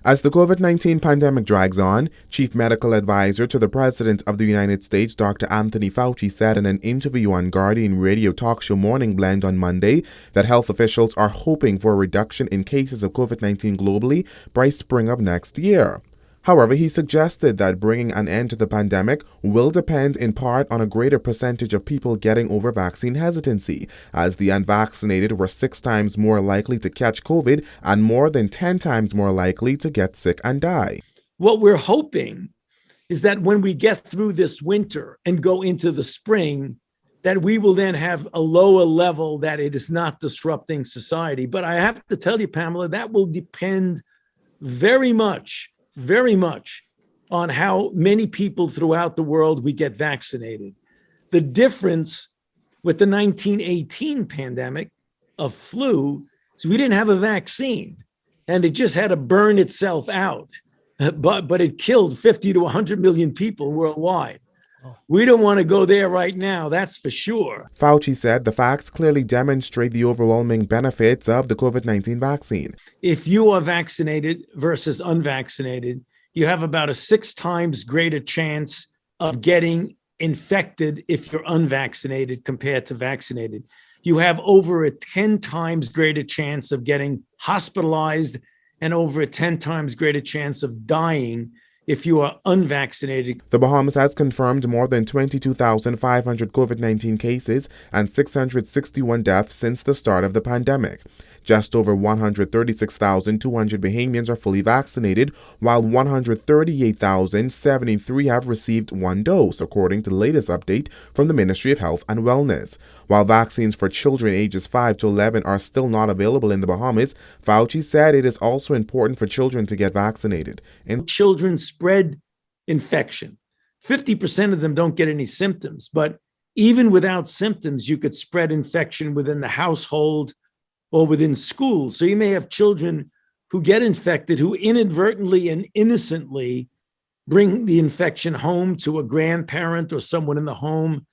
As the COVID-19 pandemic drags on, Chief Medical Advisor to the President of the United States, Dr. Anthony Fauci, said in an interview on Guardian Radio talk show Morning Blend on Monday that health officials are hoping for a reduction in cases of COVID-19 globally by spring of next year. However, he suggested that bringing an end to the pandemic will depend in part on a greater percentage of people getting over vaccine hesitancy, as the unvaccinated were 6 times more likely to catch COVID and more than 10 times more likely to get sick and die. What we're hoping is that when we get through this winter and go into the spring, that we will then have a lower level, that it is not disrupting society. But I have to tell you, Pamela, that will depend very much on how many people throughout the world we get vaccinated. The difference with the 1918 pandemic of flu is we didn't have a vaccine and it just had to burn itself out, but it killed 50 to 100 million people worldwide. We don't want to go there right now, that's for sure. Fauci said the facts clearly demonstrate the overwhelming benefits of the COVID-19 vaccine. If you are vaccinated versus unvaccinated, you have about a 6 times greater chance of getting infected if you're unvaccinated compared to vaccinated. You have over a 10 times greater chance of getting hospitalized and over a 10 times greater chance of dying if you are unvaccinated. The Bahamas has confirmed more than 22,500 COVID-19 cases and 661 deaths since the start of the pandemic. Just over 136,200 Bahamians are fully vaccinated, while 138,073 have received 1 dose, according to the latest update from the Ministry of Health and Wellness. While vaccines for children ages 5 to 11 are still not available in the Bahamas, Fauci said it is also important for children to get vaccinated. Children spread infection. 50% of them don't get any symptoms, but even without symptoms, you could spread infection within the household or within school. So you may have children who get infected, who inadvertently and innocently bring the infection home to a grandparent or someone in the home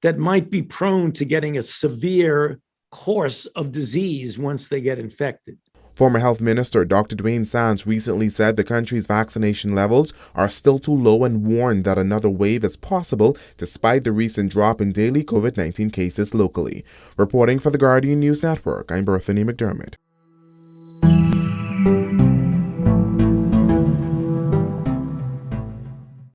that might be prone to getting a severe course of disease once they get infected. Former Health Minister Dr. Dwayne Sands recently said the country's vaccination levels are still too low and warned that another wave is possible despite the recent drop in daily COVID-19 cases locally. Reporting for the Guardian News Network, I'm Berthany McDermott.